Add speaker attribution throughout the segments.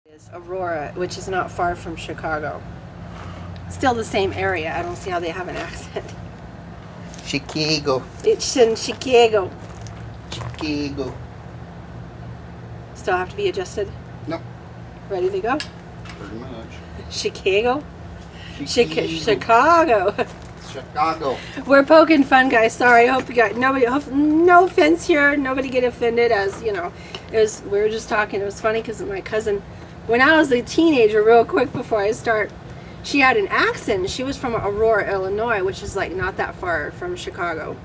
Speaker 1: Is Aurora, which is not far from Chicago. Still the same area. I don't see how they have an accent.
Speaker 2: Chicago.
Speaker 1: It's in Chicago.
Speaker 2: Chicago.
Speaker 1: Still have to be adjusted?
Speaker 2: No.
Speaker 1: Ready to go?
Speaker 2: Pretty much.
Speaker 1: Chicago?
Speaker 2: Chicago.
Speaker 1: Chicago.
Speaker 2: Chicago.
Speaker 1: We're poking fun, guys. Sorry. I hope you got no offense here. Nobody get offended. As you know, we were just talking. It was funny because my cousin, when I was a teenager, real quick before I start, she had an accent. She was from Aurora, Illinois, which is like not that far from Chicago.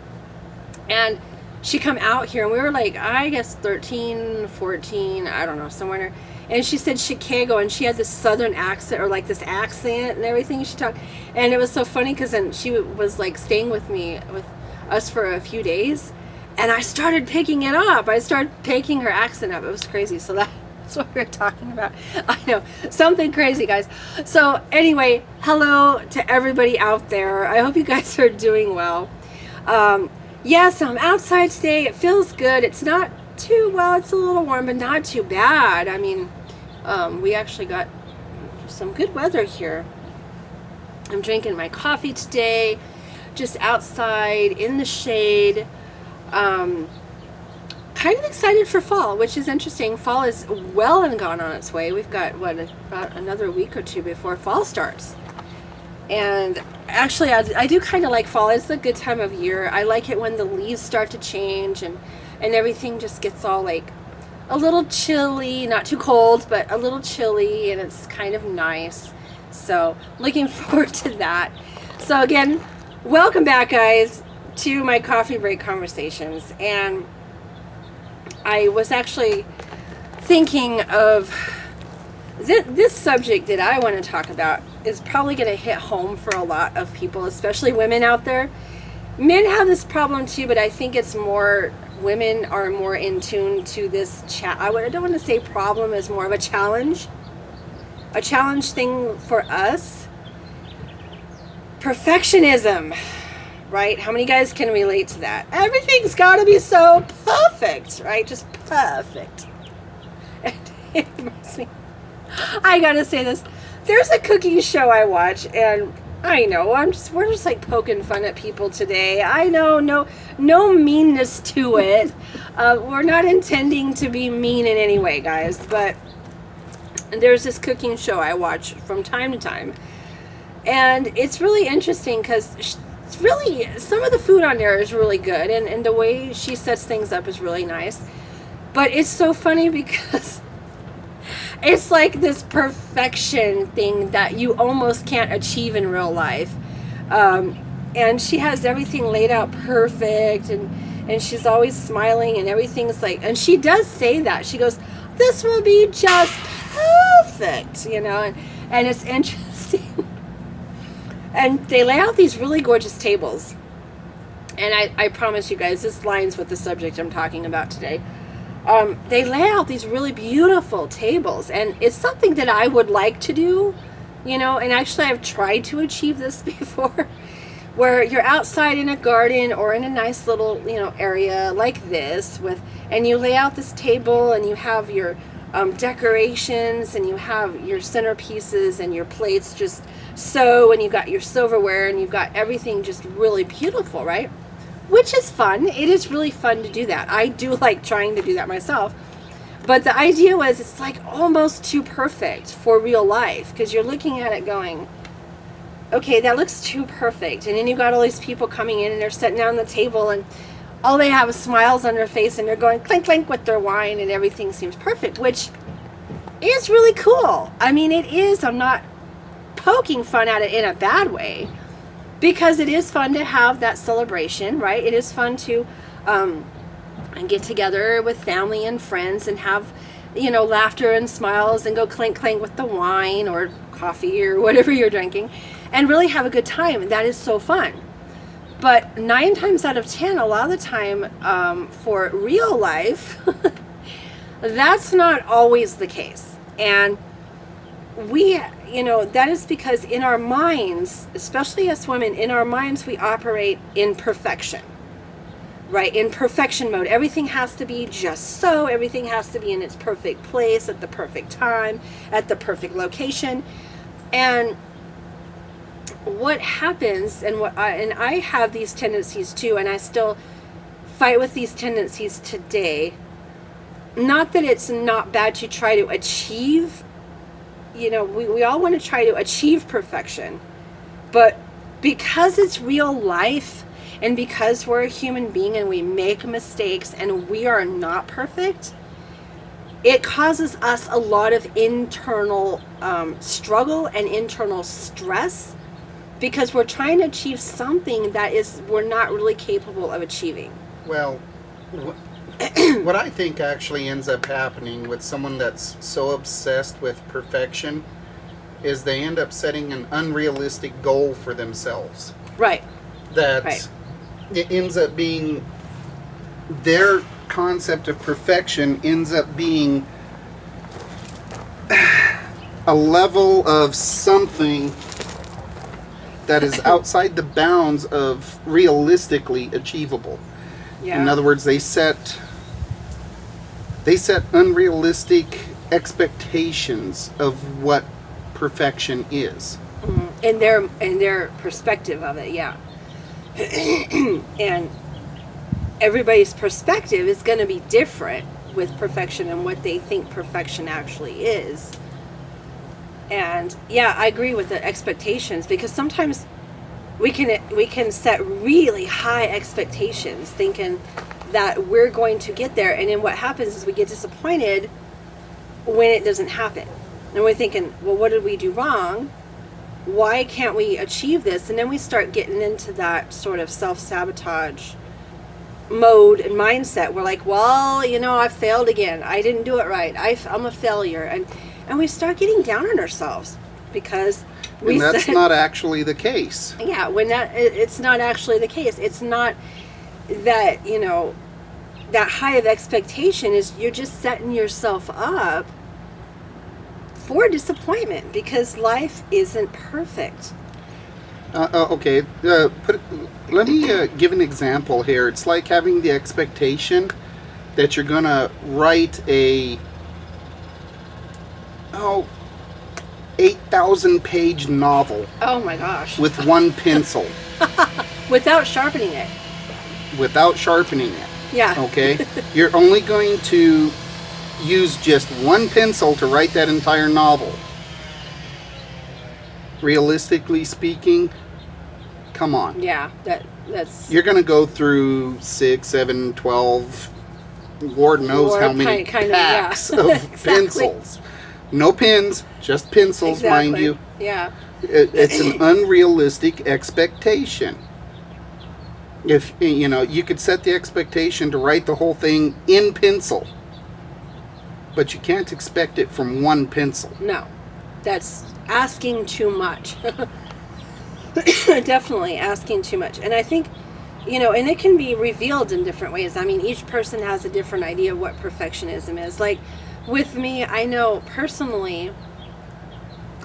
Speaker 1: And she come out here, and we were like, I guess 13, 14, I don't know, somewhere. And she said Chicago, and she had this southern accent, or like this accent and everything she talked. And it was so funny because then she was like staying with us for a few days, and I started picking it up. I started picking her accent up. It was crazy. So that's what we were talking about. I know, something crazy, guys. So anyway, hello to everybody out there. I hope you guys are doing well. Yes, I'm outside today. It feels good. It's not too well. It's a little warm, but not too bad. I mean, we actually got some good weather here. I'm drinking my coffee today, just outside in the shade. Kind of excited for fall, which is interesting. Fall is well and gone on its way. We've got about another week or two before fall starts. And actually, I do kind of like fall. It's a good time of year. I like it when the leaves start to change and everything just gets all like a little chilly, not too cold, but a little chilly, and it's kind of nice. So looking forward to that. So again, welcome back, guys, to my coffee break conversations. And I was actually thinking of this subject that I want to talk about is probably going to hit home for a lot of people, especially women out there. Men have this problem too, but I think it's more, women are more in tune to this I don't want to say problem, is more of a challenge thing for us. Perfectionism, right? How many guys can relate to that? Everything's got to be so perfect, right? Just perfect. And it reminds me, I gotta say this. There's a cooking show I watch, and I know we're just like poking fun at people today. I know, no meanness to it. We're not intending to be mean in any way, guys. But there's this cooking show I watch from time to time, and it's really interesting because it's really, some of the food on there is really good, and the way she sets things up is really nice. But it's so funny because it's like this perfection thing that you almost can't achieve in real life. And she has everything laid out perfect, and she's always smiling, and everything's like, and she does say that. She goes, this will be just perfect, you know, and it's interesting. And they lay out these really gorgeous tables. And I promise you guys, this lines with the subject I'm talking about today. They lay out these really beautiful tables, and it's something that I would like to do, you know, and actually I've tried to achieve this before, where you're outside in a garden or in a nice little, you know, area like this and you lay out this table, and you have your decorations, and you have your centerpieces and your plates just so, and you've got your silverware, and you've got everything just really beautiful, right? Which is fun. It is really fun to do that. I do like trying to do that myself. But the idea was, it's like almost too perfect for real life, because you're looking at it going, okay, that looks too perfect. And then you've got all these people coming in, and they're sitting down at the table, and all they have is smiles on their face, and they're going clink clink with their wine, and everything seems perfect, which is really cool. I mean, it is. I'm not poking fun at it in a bad way, because it is fun to have that celebration, right? It is fun to get together with family and friends and have, you know, laughter and smiles, and go clink clink with the wine or coffee or whatever you're drinking, and really have a good time. That is so fun. But 9 times out of 10, a lot of the time, for real life, that's not always the case. And we, you know, that is because in our minds, especially as women, in our minds we operate in perfection. right? In perfection mode. Everything has to be just so. Everything has to be in its perfect place at the perfect time, at the perfect location. And what happens, and I have these tendencies too, and I still fight with these tendencies today. Not that it's not bad to try to achieve, we all want to try to achieve perfection, but because it's real life, and because we're a human being and we make mistakes and we are not perfect, it causes us a lot of internal struggle and internal stress, because we're trying to achieve something that we're not really capable of achieving.
Speaker 3: Well, what I think actually ends up happening with someone that's so obsessed with perfection is they end up setting an unrealistic goal for themselves.
Speaker 1: Right.
Speaker 3: That it ends up being, their concept of perfection ends up being a level of something that is outside the bounds of realistically achievable.
Speaker 1: Yeah.
Speaker 3: In other words, they set unrealistic expectations of what perfection is.
Speaker 1: In their perspective of it, yeah. And everybody's perspective is going to be different with perfection and what they think perfection actually is. And yeah, I agree with the expectations, because sometimes we can set really high expectations thinking that we're going to get there, and then what happens is we get disappointed when it doesn't happen. And we're thinking, well, what did we do wrong? Why can't we achieve this? And then we start getting into that sort of self-sabotage mode and mindset. We're like, well, I failed again. I didn't do it right. I'm a failure. And we start getting down on ourselves because
Speaker 3: and that's not actually the case.
Speaker 1: Yeah, it's not actually the case. It's not that, that high of expectation is you're just setting yourself up for disappointment, because life isn't perfect.
Speaker 3: Okay, let me give an example here. It's like having the expectation that you're going to write a 8,000 page novel.
Speaker 1: Oh my gosh.
Speaker 3: With one pencil.
Speaker 1: Without sharpening it.
Speaker 3: Without sharpening it.
Speaker 1: Yeah.
Speaker 3: Okay? You're only going to use just one pencil to write that entire novel. Realistically speaking, come on.
Speaker 1: Yeah, that's...
Speaker 3: You're going to go through 6, 7, 12, Lord knows how many packs of
Speaker 1: exactly.
Speaker 3: pencils. No pens, just pencils,
Speaker 1: exactly.
Speaker 3: mind you.
Speaker 1: Yeah.
Speaker 3: It's an unrealistic expectation. If, you could set the expectation to write the whole thing in pencil, but you can't expect it from one pencil.
Speaker 1: No, that's asking too much. Definitely asking too much. And I think, and it can be revealed in different ways. I mean, each person has a different idea of what perfectionism is. Like, with me, I know personally,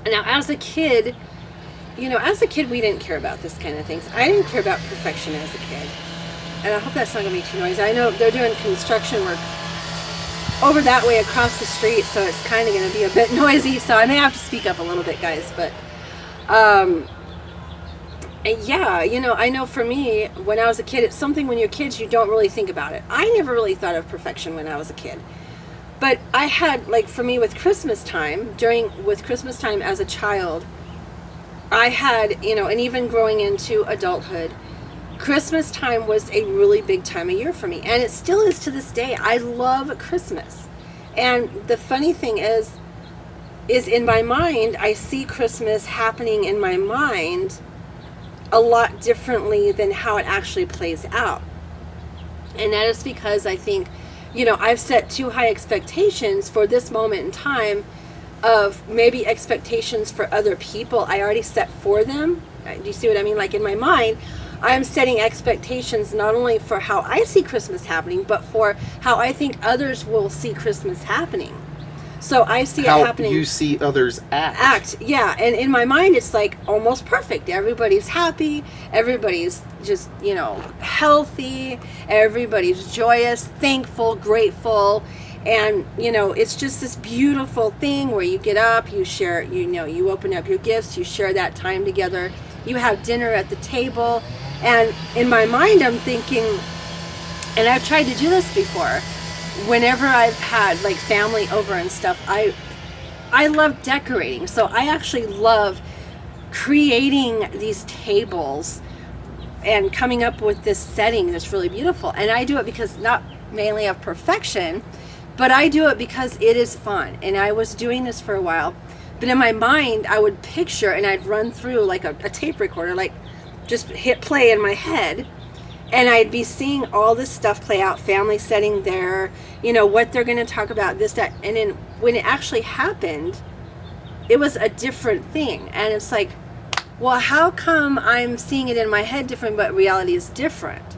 Speaker 1: now as a kid, we didn't care about this kind of things. I didn't care about perfection as a kid. And I hope that's not going to be too noisy. I know they're doing construction work over that way across the street, so it's kind of going to be a bit noisy, so I may have to speak up a little bit, guys. But, yeah, I know for me, when I was a kid, it's something when you're kids, you don't really think about it. I never really thought of perfection when I was a kid. But I had, like, for me with Christmas time, with Christmas time as a child, I had, and even growing into adulthood, Christmas time was a really big time of year for me. And it still is to this day. I love Christmas. And the funny thing is in my mind, I see Christmas happening in my mind a lot differently than how it actually plays out. And that is because I think, I've set too high expectations for this moment in time of maybe expectations for other people I already set for them. Do you see what I mean? Like, in my mind, I'm setting expectations not only for how I see Christmas happening, but for how I think others will see Christmas happening. So I see it happening.
Speaker 3: How you see others act.
Speaker 1: Yeah. And in my mind, it's like almost perfect. Everybody's happy. Everybody's, just, healthy. Everybody's joyous, thankful, grateful. And, it's just this beautiful thing where you get up, you share, you open up your gifts, you share that time together, you have dinner at the table. And in my mind, I'm thinking, and I've tried to do this before, whenever I've had like family over and stuff, I love decorating. So I actually love creating these tables and coming up with this setting that's really beautiful. And I do it because not mainly of perfection, but I do it because it is fun. And I was doing this for a while, but in my mind, I would picture and I'd run through like a tape recorder, like just hit play in my head. And I'd be seeing all this stuff play out, family setting there, what they're going to talk about, this, that. And then when it actually happened, it was a different thing. And it's like, well, how come I'm seeing it in my head different, but reality is different?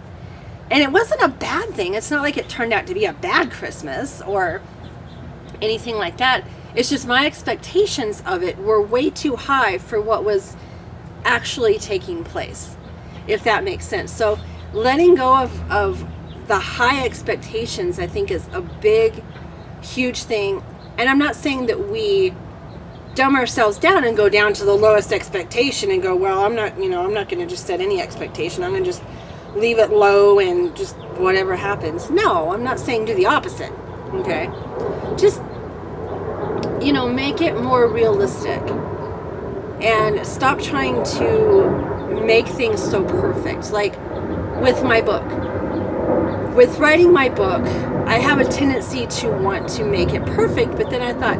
Speaker 1: And it wasn't a bad thing. It's not like it turned out to be a bad Christmas or anything like that. It's just my expectations of it were way too high for what was actually taking place, if that makes sense. So letting go of the high expectations, I think, is a big, huge thing. And I'm not saying that we dumb ourselves down and go down to the lowest expectation and go, well, I'm not going to just set any expectation. I'm going to just leave it low and just whatever happens. No, I'm not saying do the opposite. Okay. Just, make it more realistic and stop trying to make things so perfect. Like with my book, with writing my book, I have a tendency to want to make it perfect, but then I thought,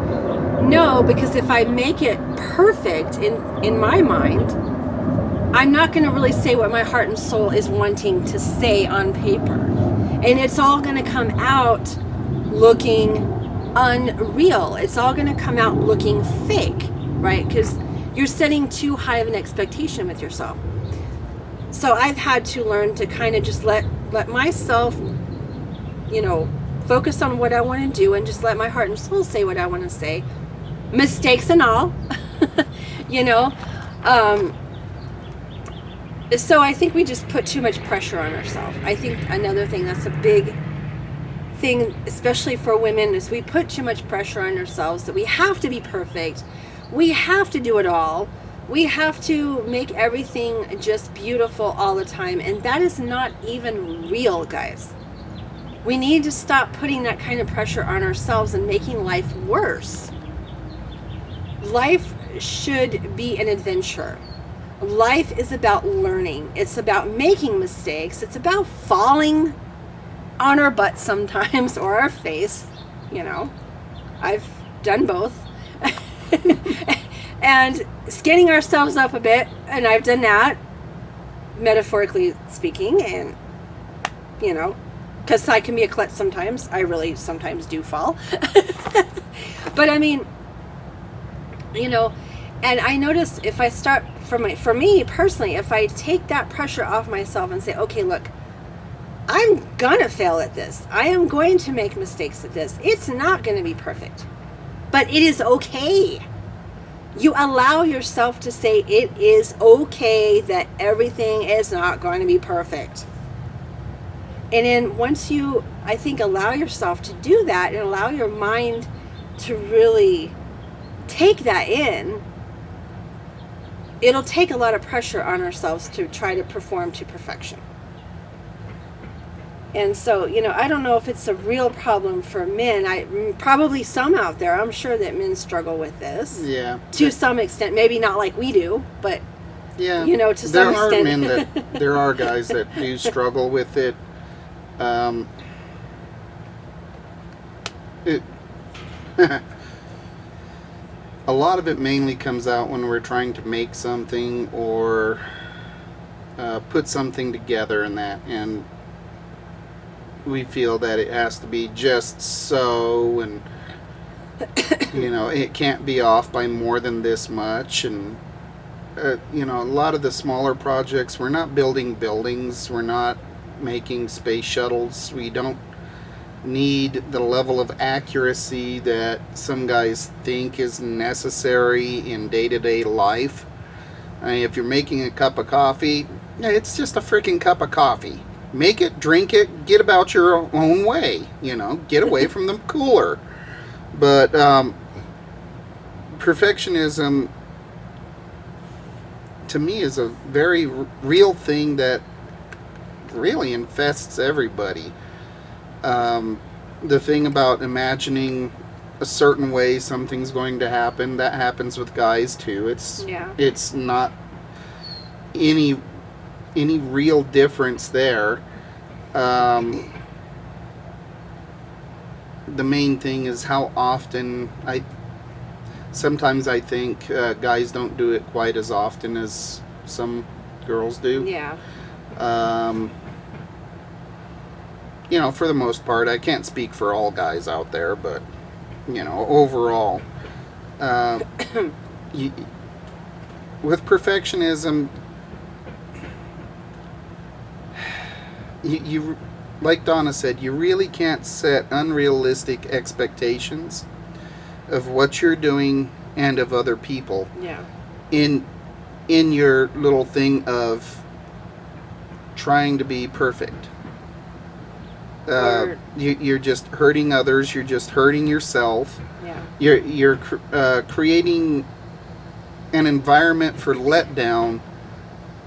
Speaker 1: no, because if I make it perfect in my mind, I'm not going to really say what my heart and soul is wanting to say on paper. And it's all going to come out looking unreal. It's all going to come out looking fake, right? Because you're setting too high of an expectation with yourself. So I've had to learn to kind of just let myself, focus on what I want to do and just let my heart and soul say what I want to say. Mistakes and all, So I think we just put too much pressure on ourselves. I think another thing that's a big thing, especially for women, is we put too much pressure on ourselves that we have to be perfect. We have to do it all. We have to make everything just beautiful all the time. And that is not even real, guys. We need to stop putting that kind of pressure on ourselves and making life worse. Life should be an adventure. Life is about learning. It's about making mistakes. It's about falling on our butt sometimes or our face. I've done both. And skinning ourselves up a bit, and I've done that, metaphorically speaking, and, because I can be a klutz sometimes. I really sometimes do fall. But I mean, and I notice if I start, for me personally, if I take that pressure off myself and say, okay, look, I'm gonna fail at this. I am going to make mistakes at this. It's not gonna be perfect, but it is okay. You allow yourself to say it is okay that everything is not going to be perfect. And then once you, I think, allow yourself to do that and allow your mind to really take that in, it'll take a lot of pressure on ourselves to try to perform to perfection. And so, I don't know if it's a real problem for men. Probably some out there. I'm sure that men struggle with this.
Speaker 3: Yeah.
Speaker 1: To some extent. Maybe not like we do, but,
Speaker 3: yeah,
Speaker 1: to some extent.
Speaker 3: There are guys that do struggle with it. A lot of it mainly comes out when we're trying to make something or put something together and we feel that it has to be just so, and it can't be off by more than this much. And a lot of the smaller projects, we're not building buildings, we're not making space shuttles, we don't need the level of accuracy that some guys think is necessary in day-to-day life. I mean, if you're making a cup of coffee, Yeah, it's just a freaking cup of coffee. Make it, drink it, get about your own way. Get away from the cooler. But perfectionism, to me, is a very real thing that really infests everybody. The thing about imagining a certain way something's going to happen, that happens with guys too. It's not any real difference there. The main thing is how often sometimes I think guys don't do it quite as often as some girls do.
Speaker 1: Yeah.
Speaker 3: For the most part, I can't speak for all guys out there, but overall, with perfectionism, you like Donna said, you really can't set unrealistic expectations of what you're doing and of other people.
Speaker 1: Yeah.
Speaker 3: In your little thing of trying to be perfect. You're just hurting others. You're just hurting yourself.
Speaker 1: Yeah.
Speaker 3: You're creating an environment for letdown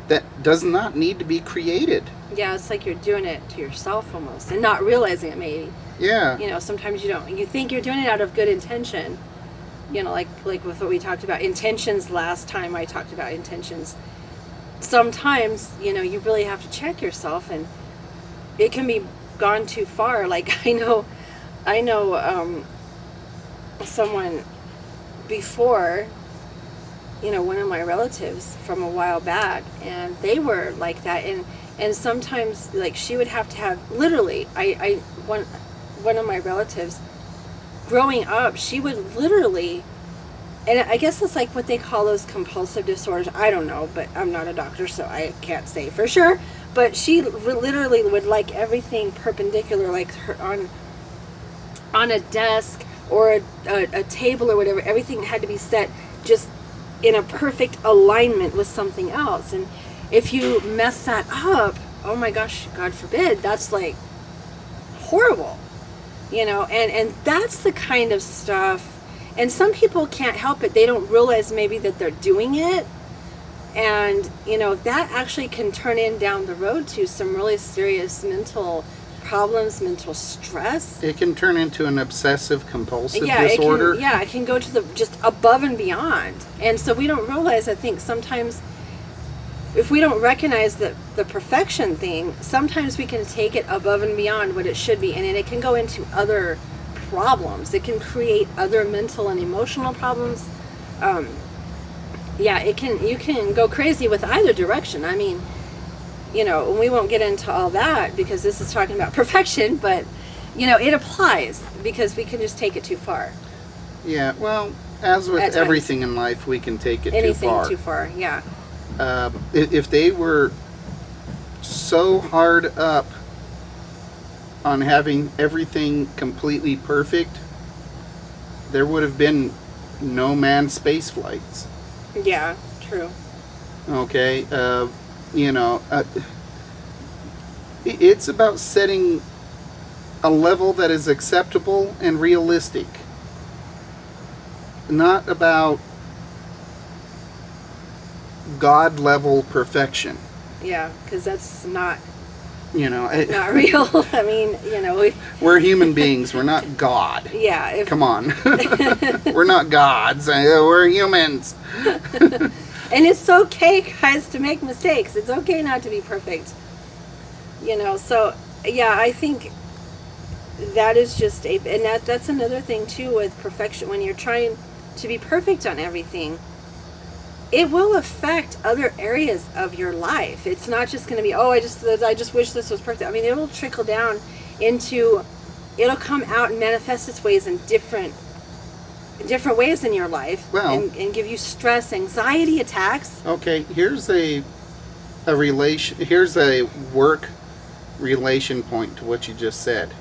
Speaker 3: that does not need to be created.
Speaker 1: Yeah, it's like you're doing it to yourself almost, and not realizing it maybe.
Speaker 3: Yeah.
Speaker 1: Sometimes you don't. You think you're doing it out of good intention. Like with what we talked about intentions last time. I talked about intentions. Sometimes you really have to check yourself, and it can be gone too far. Like I know someone before, one of my relatives from a while back, and they were like that, and sometimes like she would have to have literally one of my relatives growing up, she would literally, and I guess it's like what they call those compulsive disorders. I don't know, but I'm not a doctor, so I can't say for sure. But she literally would like everything perpendicular, like her on a desk or a table or whatever. Everything had to be set just in a perfect alignment with something else. And if you mess that up, oh my gosh, God forbid, that's like horrible, and that's the kind of stuff. And some people can't help it. They don't realize maybe that they're doing it. And, that actually can turn in down the road to some really serious mental problems, mental stress.
Speaker 3: It can turn into an obsessive compulsive disorder.
Speaker 1: It can go to just above and beyond. And so we don't realize, I think, sometimes if we don't recognize the perfection thing, sometimes we can take it above and beyond what it should be. And then it can go into other problems. It can create other mental and emotional problems. You can go crazy with either direction. I mean, we won't get into all that because this is talking about perfection, but, it applies because we can just take it too far.
Speaker 3: Yeah, well, as with everything in life, we can take it too far.
Speaker 1: Anything too far, yeah.
Speaker 3: If they were so hard up on having everything completely perfect, there would have been no manned space flights.
Speaker 1: Yeah, true.
Speaker 3: Okay, it's about setting a level that is acceptable and realistic. Not about God level perfection.
Speaker 1: Yeah, because that's not
Speaker 3: not
Speaker 1: real. I mean,
Speaker 3: we're human beings. We're not God.
Speaker 1: Yeah.
Speaker 3: Come on. We're not gods. We're humans.
Speaker 1: And it's okay, guys, to make mistakes. It's okay not to be perfect. So, yeah, I think that is just and that's another thing, too, with perfection. When you're trying to be perfect on everything, it will affect other areas of your life. It's not just going to be, I just wish this was perfect. I mean, it will trickle down into, it'll come out and manifest its ways in different ways in your life, and give you stress, anxiety attacks.
Speaker 3: Okay, here's a work relation point to what you just said,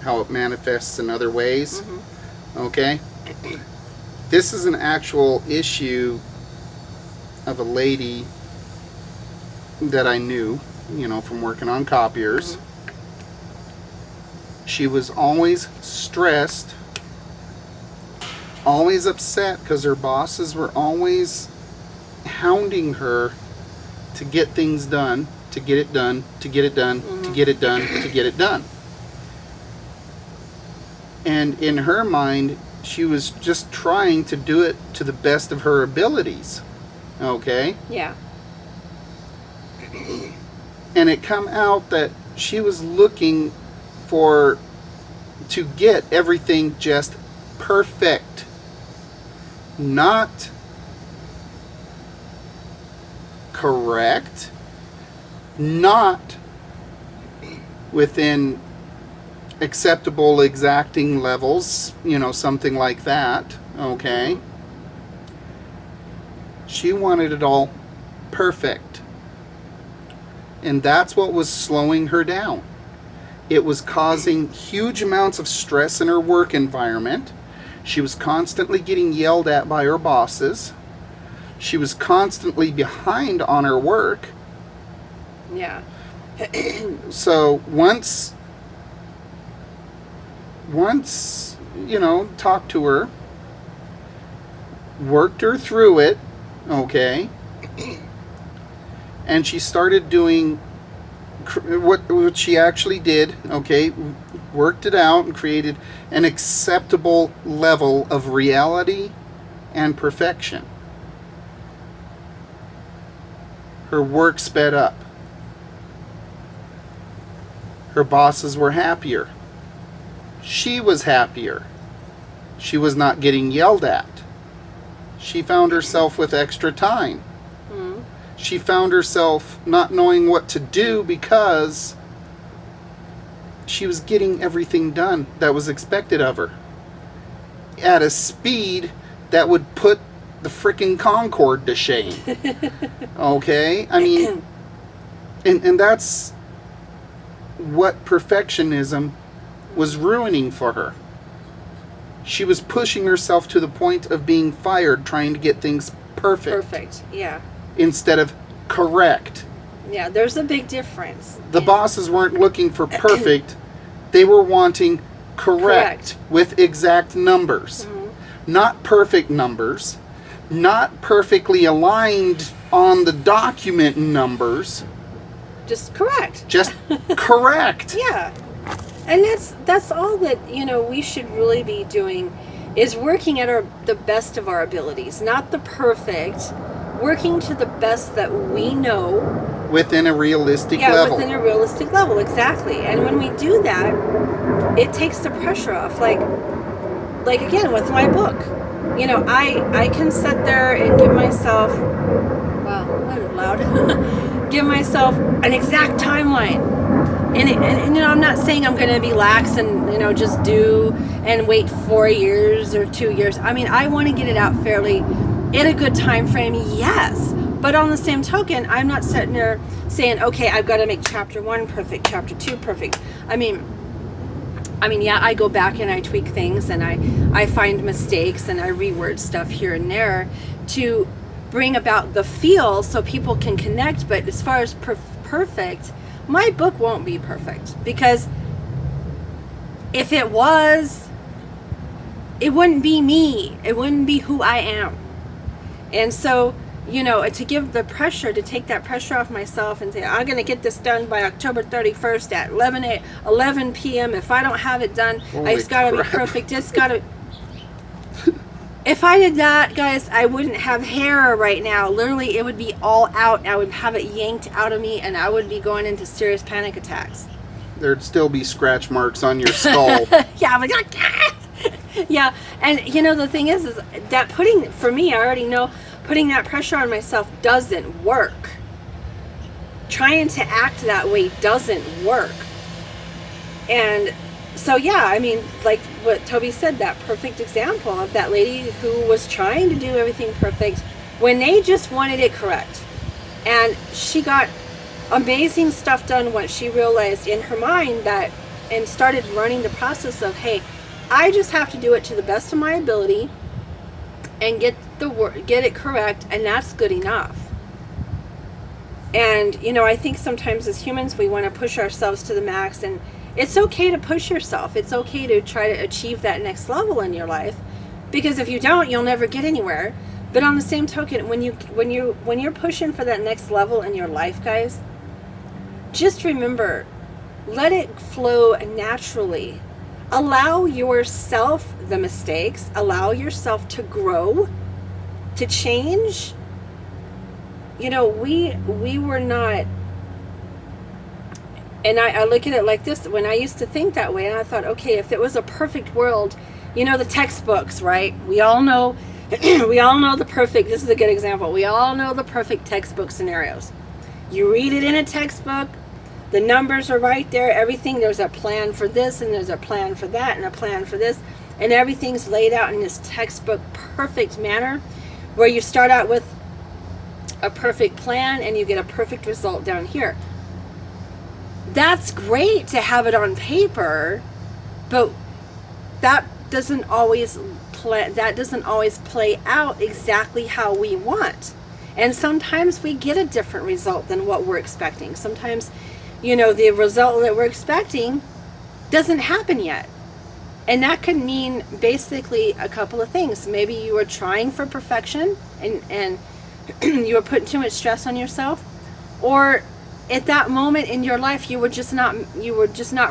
Speaker 3: how it manifests in other ways. Mm-hmm. Okay, this is an actual issue of a lady that I knew, from working on copiers. She was always stressed, always upset because her bosses were always hounding her to get things done, to get it done, to get it done, to get it done, to get it done. And in her mind, she was just trying to do it to the best of her abilities. Okay?
Speaker 1: Yeah.
Speaker 3: And it come out that she was looking to get everything just perfect. Not correct. Not within acceptable exacting levels, something like that. Okay? She wanted it all perfect. And that's what was slowing her down. It was causing huge amounts of stress in her work environment. She was constantly getting yelled at by her bosses. She was constantly behind on her work.
Speaker 1: Yeah.
Speaker 3: So once, talked to her, worked her through it, okay, and she started doing what she actually did, okay, worked it out and created an acceptable level of reality and perfection. Her work sped up. Her bosses were happier. She was happier. She was not getting yelled at. She found herself with extra time. She found herself not knowing what to do because she was getting everything done that was expected of her at a speed that would put the frickin' Concorde to shame. Okay? I mean, and that's what perfectionism was ruining for her. She was pushing herself to the point of being fired, trying to get things perfect.
Speaker 1: Perfect, yeah.
Speaker 3: Instead of correct.
Speaker 1: Yeah, there's a big difference.
Speaker 3: The bosses weren't looking for perfect. They were wanting correct. With exact numbers. Not perfect numbers. Not perfectly aligned on the document numbers.
Speaker 1: Just correct.
Speaker 3: Just correct.
Speaker 1: Yeah. And that's all that, we should really be doing, is working at the best of our abilities, not the perfect, working to the best that we know.
Speaker 3: Within a realistic level.
Speaker 1: Yeah, within a realistic level, exactly. And when we do that, it takes the pressure off. Like again, with my book, I can sit there and give myself, wow, that was loud, give myself an exact timeline. And I'm not saying I'm going to be lax and, just do and wait 4 years or 2 years. I mean, I want to get it out fairly in a good time frame, yes. But on the same token, I'm not sitting there saying, okay, I've got to make chapter 1 perfect, chapter 2 perfect. I mean, yeah, I go back and I tweak things and I find mistakes and I reword stuff here and there to bring about the feel so people can connect. But as far as perfect, my book won't be perfect, because if it was, it wouldn't be me. It wouldn't be who I am. And so, to give the pressure, to take that pressure off myself and say, I'm going to get this done by October 31st at 11 p.m. If I don't have it done, it's got to be perfect. It's got to... If I did that, guys, I wouldn't have hair right now. Literally, it would be all out. I would have it yanked out of me, and I would be going into serious panic attacks.
Speaker 3: There'd still be scratch marks on your skull.
Speaker 1: Yeah, I'm like, ah! Yeah, and the thing is that for me, I already know, putting that pressure on myself doesn't work. Trying to act that way doesn't work. And so, yeah, I mean, like what Toby said, that perfect example of that lady who was trying to do everything perfect when they just wanted it correct. And she got amazing stuff done once she realized in her mind that, and started learning the process of, hey, I just have to do it to the best of my ability and get it correct, and that's good enough. And, you know, I think sometimes as humans, we want to push ourselves to the max, and it's okay to push yourself. It's okay to try to achieve that next level in your life, because if you don't, you'll never get anywhere. But on the same token, when you're pushing for that next level in your life, guys, just remember, let it flow naturally. Allow yourself the mistakes. Allow yourself to grow, to change. You know, we were not, and I look at it like this. When I used to think that way, and I thought, okay, if it was a perfect world, you know, the textbooks, right? We all know we all know the perfect, this is a good example. We all know the perfect textbook scenarios. You read it in a textbook, the numbers are right there, everything, there's a plan for this, and there's a plan for that, and a plan for this, and everything's laid out in this textbook perfect manner, where you start out with a perfect plan and you get a perfect result down here. That's great to have it on paper, but that doesn't always play out exactly how we want. And sometimes we get a different result than what we're expecting. Sometimes, you know, the result that we're expecting doesn't happen yet. And that could mean basically a couple of things. Maybe you were trying for perfection and you were putting too much stress on yourself, or at that moment in your life you were just not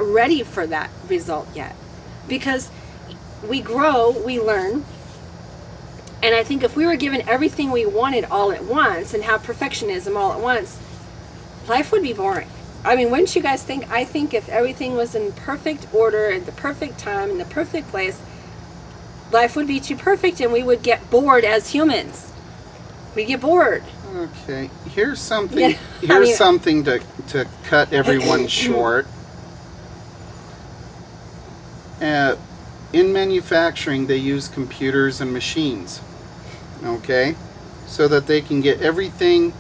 Speaker 1: ready for that result yet. Because we grow, we learn, and I think if we were given everything we wanted all at once and have perfectionism all at once, life would be boring. I mean, wouldn't you guys think? I think if everything was in perfect order at the perfect time in the perfect place, life would be too perfect and we would get bored as humans. We get bored.
Speaker 3: Okay, here's something.
Speaker 1: Yeah,
Speaker 3: Here's something to cut everyone short. In manufacturing, they use computers and machines. Okay, so that they can get everything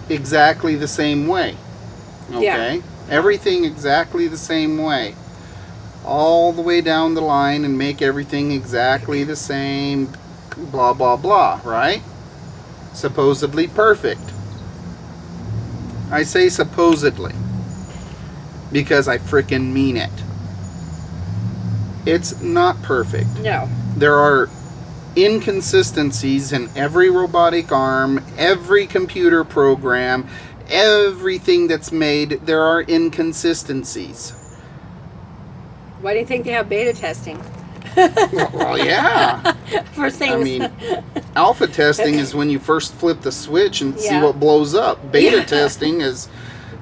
Speaker 3: exactly the same way. Okay, everything exactly the same way, all the way down the line, and make everything exactly the same. Blah blah blah. Right? Supposedly perfect. I say supposedly because I frickin' mean it. It's not perfect.
Speaker 1: No.
Speaker 3: There are inconsistencies in every robotic arm, every computer program, everything that's made. There are inconsistencies.
Speaker 1: Why do you think they have beta testing?
Speaker 3: Well, yeah.
Speaker 1: For things.
Speaker 3: I mean, alpha testing is when you first flip the switch and see
Speaker 1: Yeah.
Speaker 3: what blows up. Beta
Speaker 1: Yeah.
Speaker 3: testing is,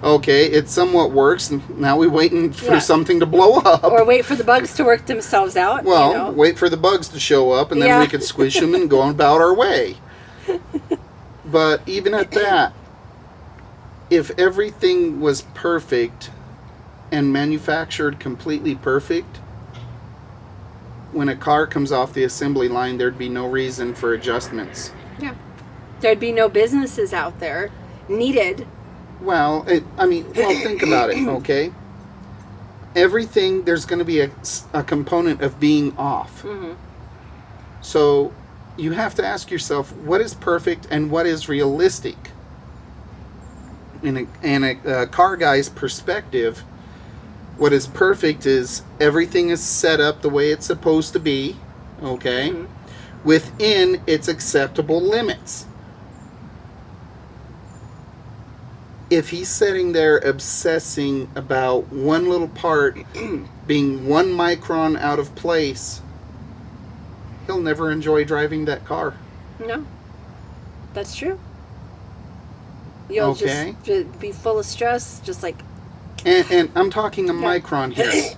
Speaker 3: okay, it somewhat works, and now we're waiting for
Speaker 1: Yeah.
Speaker 3: something to blow up.
Speaker 1: Or wait for the bugs to work themselves out.
Speaker 3: Well,
Speaker 1: you know?
Speaker 3: wait for the bugs to show up, and then
Speaker 1: Yeah.
Speaker 3: we could squish them and go about our way. But even at that, if everything was perfect and manufactured completely perfect, when a car comes off the assembly line, there'd be no reason for adjustments.
Speaker 1: Yeah. There'd be no businesses out there needed.
Speaker 3: Well, think about it, okay? Everything, there's going to be a component of being off.
Speaker 1: Mm-hmm.
Speaker 3: So you have to ask yourself, what is perfect and what is realistic? In a car guy's perspective, what is perfect is everything is set up the way it's supposed to be, okay? Mm-hmm. Within its acceptable limits. If he's sitting there obsessing about one little part being 1 micron out of place, he'll never enjoy driving that car.
Speaker 1: No. That's true. You'll
Speaker 3: Okay.
Speaker 1: just be full of stress, just like...
Speaker 3: And I'm talking a micron here.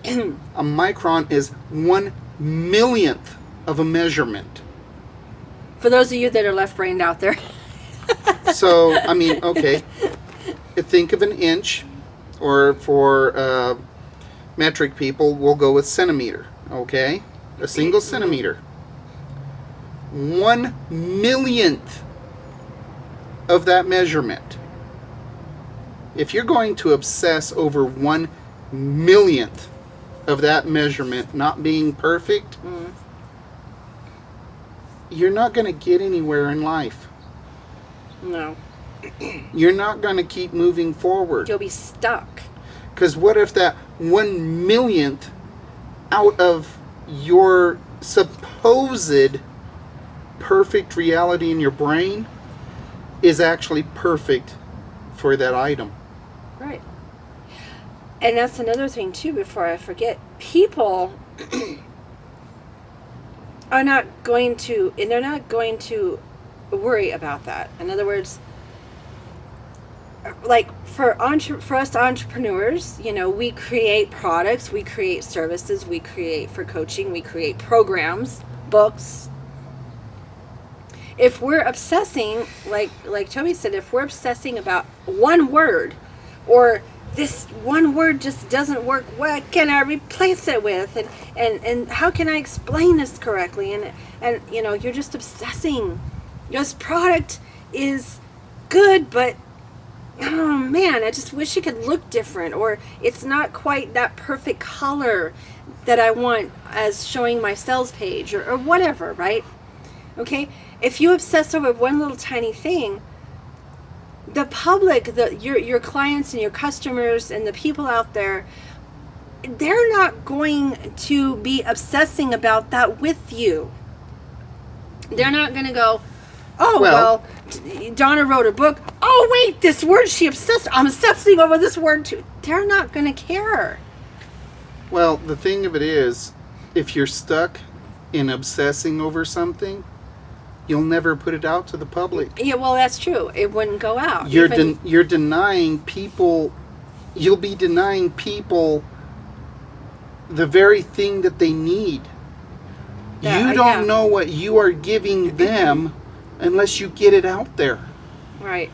Speaker 3: A micron is 1/1,000,000th of a measurement.
Speaker 1: For those of you that are left-brained out there.
Speaker 3: So, I mean, okay. Think of an inch, or for metric people, we'll go with centimeter, okay? A single centimeter. 1/1,000,000th of that measurement. If you're going to obsess over 1/1,000,000th of that measurement not being perfect, you're not going to get anywhere in life.
Speaker 1: No.
Speaker 3: you're not going to keep moving forward.
Speaker 1: You'll be stuck.
Speaker 3: Because what if that 1/1,000,000th out of your supposed perfect reality in your brain is actually perfect for that item?
Speaker 1: Right. And that's another thing too, before I forget. People are not going to, and they're not going to worry about that. In other words, like for us entrepreneurs, you know, we create products, we create services, we create for coaching, we create programs, books. If we're obsessing, like Toby said, if we're obsessing about one word, or this one word just doesn't work, what can I replace it with, and how can I explain this correctly, and you know, you're just obsessing. This product is good, but oh man, I just wish it could look different, or it's not quite that perfect color that I want as showing my sales page, or whatever, right? Okay, if you obsess over one little tiny thing, the public, your clients and your customers and the people out there, they're not going to be obsessing about that with you. They're not going to go, oh, well, Donna wrote a book. Oh, wait, this word I'm obsessing over this word too. They're not going to care.
Speaker 3: Well, the thing of it is, if you're stuck in obsessing over something, you'll never put it out to the public.
Speaker 1: Yeah, well, that's true. It wouldn't go out.
Speaker 3: You're denying people, you'll be denying people the very thing that they need. You don't know what you are giving them unless you get it out there.
Speaker 1: Right.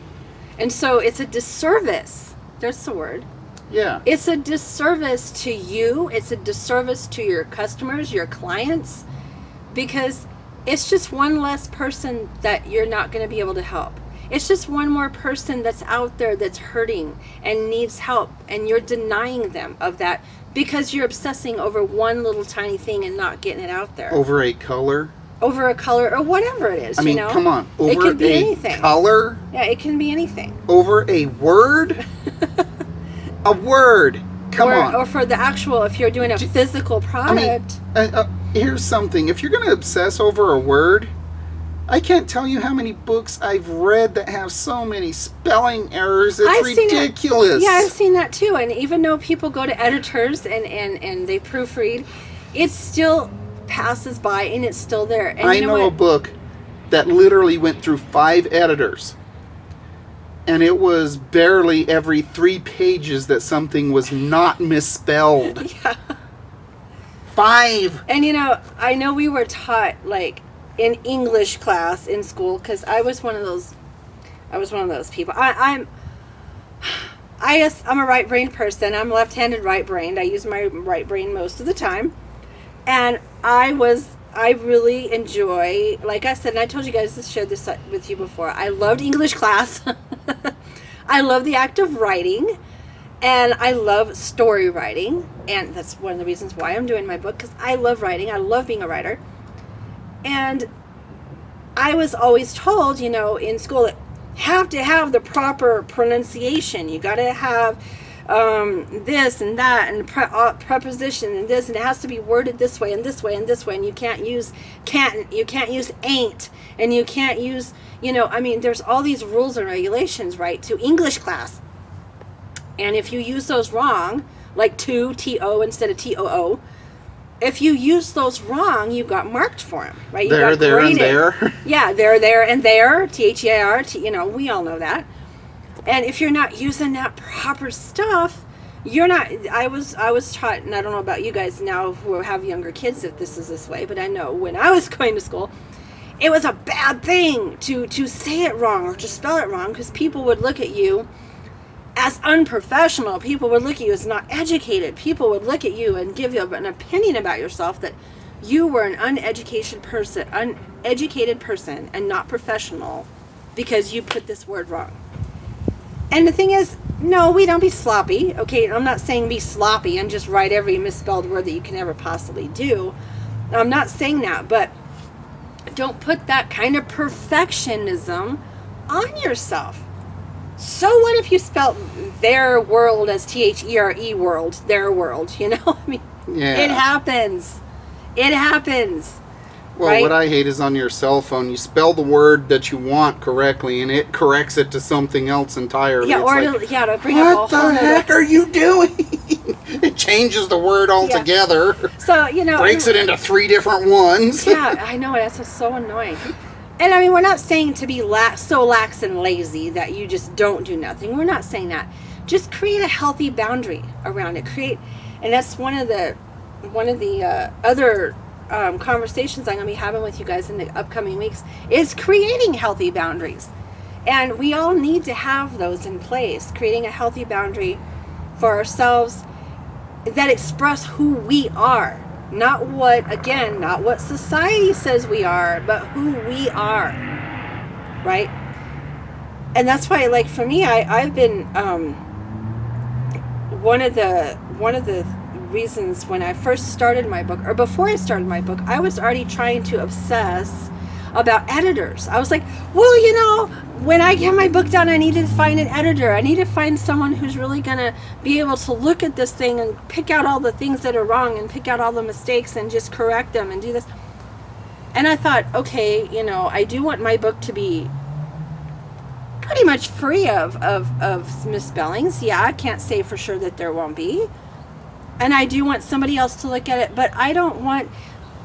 Speaker 1: And so it's a disservice. That's the word.
Speaker 3: Yeah.
Speaker 1: It's a disservice to you. It's a disservice to your customers, your clients, because it's just one less person that you're not going to be able to help. It's just one more person that's out there that's hurting and needs help, and you're denying them of that because you're obsessing over one little tiny thing and not getting it out there.
Speaker 3: Over a color?
Speaker 1: Over a color, or whatever it is.
Speaker 3: I mean,
Speaker 1: you know?
Speaker 3: come on. Over
Speaker 1: it could be
Speaker 3: a
Speaker 1: anything.
Speaker 3: Color?
Speaker 1: Yeah, it can be anything.
Speaker 3: Over a word? A word. Come on.
Speaker 1: Or for the actual, if you're doing a physical product.
Speaker 3: I mean, here's something. If you're going to obsess over a word, I can't tell you how many books I've read that have so many spelling errors. It's ridiculous.
Speaker 1: Yeah, I've seen that too. And even though people go to editors and they proofread, it still passes by and it's still there. And
Speaker 3: I know a book that literally went through 5 editors. And it was barely every 3 pages that something was not misspelled.
Speaker 1: Yeah.
Speaker 3: 5.
Speaker 1: And you know, I know we were taught like in English class in school, because I was one of those people. I'm a right-brained person. I'm left-handed right-brained. I use my right brain most of the time. And I really enjoy, like I said, and I told you guys, shared this with you before, I loved English class. I love the act of writing, and I love story writing, and that's one of the reasons why I'm doing my book, because I love writing. I love being a writer. And I was always told, you know, in school, that have to have the proper pronunciation. You got to have this and that, and preposition and this, and it has to be worded this way and this way and this way, and you can't use can't, you can't use ain't, and you can't use, you know, I mean, there's all these rules and regulations, right, to English class. And if you use those wrong, like T-O instead of T-O-O, if you use those wrong, you got marked for them, right? You got graded.
Speaker 3: And there.
Speaker 1: Yeah, there, and there, T-H-E-I-R, you know, we all know that. And if you're not using that proper stuff, you're not, I was taught, and I don't know about you guys now who have younger kids if this is this way, but I know when I was going to school, it was a bad thing to say it wrong or to spell it wrong, because people would look at you as unprofessional. People would look at you as not educated. People would look at you and give you an opinion about yourself that you were an uneducated person and not professional because you put this word wrong. And the thing is, no, we don't be sloppy. Okay, I'm not saying be sloppy and just write every misspelled word that you can ever possibly do. I'm not saying that, but don't put that kind of perfectionism on yourself. So what if you spelt their world as THERE world, their world, you know? I mean,
Speaker 3: Yeah.
Speaker 1: it happens. It happens.
Speaker 3: Well,
Speaker 1: right?
Speaker 3: what I hate is on your cell phone, you spell the word that you want correctly, and it corrects it to something else entirely.
Speaker 1: Yeah,
Speaker 3: It's
Speaker 1: or
Speaker 3: like,
Speaker 1: to bring up a
Speaker 3: what
Speaker 1: whole
Speaker 3: the heck are you doing? It changes the word altogether.
Speaker 1: So, you know.
Speaker 3: Breaks it into 3 different ones.
Speaker 1: Yeah, I know. That's so annoying. And I mean, we're not saying to be so lax and lazy that you just don't do nothing. We're not saying that. Just create a healthy boundary around it. And that's one of the other conversations I'm going to be having with you guys in the upcoming weeks is creating healthy boundaries. And we all need to have those in place. Creating a healthy boundary for ourselves that express who we are. Not what society says we are, but who we are. Right? And that's why, like, for me, I've been one of the reasons when I first started my book, or before I started my book, I was already trying to obsess about editors. I was like, well, you know, when I get my book done, I need to find an editor. I need to find someone who's really going to be able to look at this thing and pick out all the things that are wrong and pick out all the mistakes and just correct them and do this. And I thought, okay, you know, I do want my book to be pretty much free of misspellings. Yeah, I can't say for sure that there won't be. And I do want somebody else to look at it, but I don't want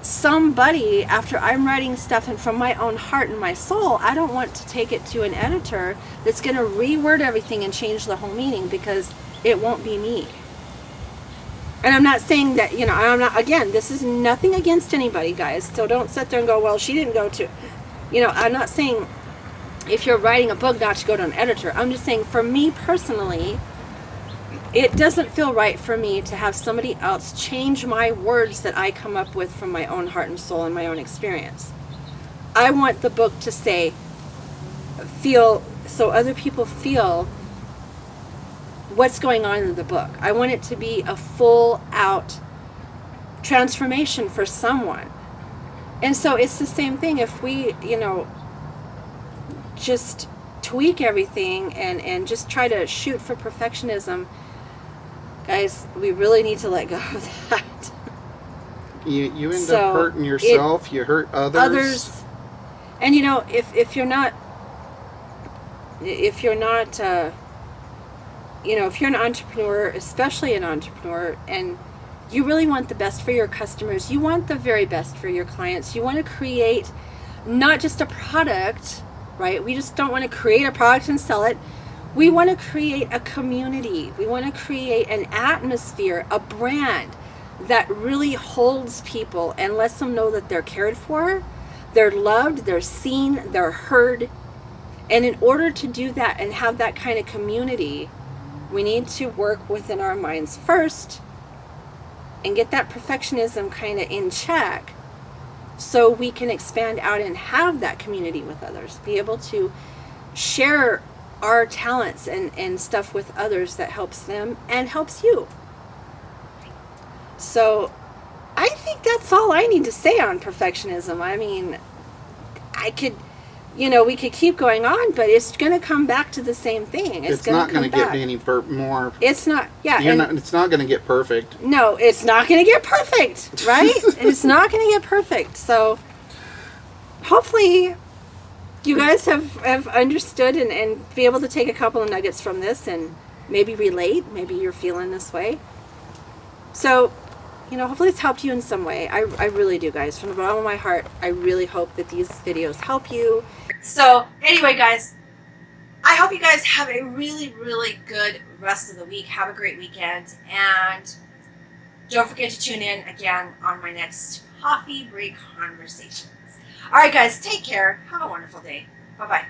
Speaker 1: somebody, after I'm writing stuff and from my own heart and my soul, I don't want to take it to an editor that's going to reword everything and change the whole meaning, because it won't be me. And I'm not saying that, you know, I'm not, again, this is nothing against anybody, guys. So don't sit there and go, well, she didn't go to, you know, I'm not saying if you're writing a book not to go to an editor. I'm just saying, for me personally, it doesn't feel right for me to have somebody else change my words that I come up with from my own heart and soul and my own experience. I want the book to so other people feel what's going on in the book. I want it to be a full out transformation for someone. And so it's the same thing. If we, you know, just tweak everything and just try to shoot for perfectionism, guys, we really need to let go of that.
Speaker 3: You end up hurting yourself. You hurt others. And you know, if you're not, you know, if you're an entrepreneur, especially an entrepreneur, and you really want the best for your customers, you want the very best for your clients, you want to create not just a product, right? We just don't want to create a product and sell it. We want to create a community. We want to create an atmosphere, a brand that really holds people and lets them know that they're cared for, they're loved, they're seen, they're heard. And in order to do that and have that kind of community, we need to work within our minds first and get that perfectionism kind of in check, so we can expand out and have that community with others, be able to share our talents and stuff with others that helps them and helps you. So I think that's all I need to say on perfectionism. I mean, we could keep going on, but it's going to come back to the same thing. It's not going to get any more.
Speaker 1: It's not, yeah.
Speaker 3: It's not going to get perfect.
Speaker 1: No, it's not going to get perfect, right? It's not going to get perfect. So hopefully you guys have understood and be able to take a couple of nuggets from this and maybe relate. Maybe you're feeling this way. So, you know, hopefully it's helped you in some way. I really do, guys. From the bottom of my heart, I really hope that these videos help you. So, anyway, guys, I hope you guys have a really, really good rest of the week. Have a great weekend. And don't forget to tune in again on my next coffee break conversations. All right, guys, take care. Have a wonderful day. Bye-bye.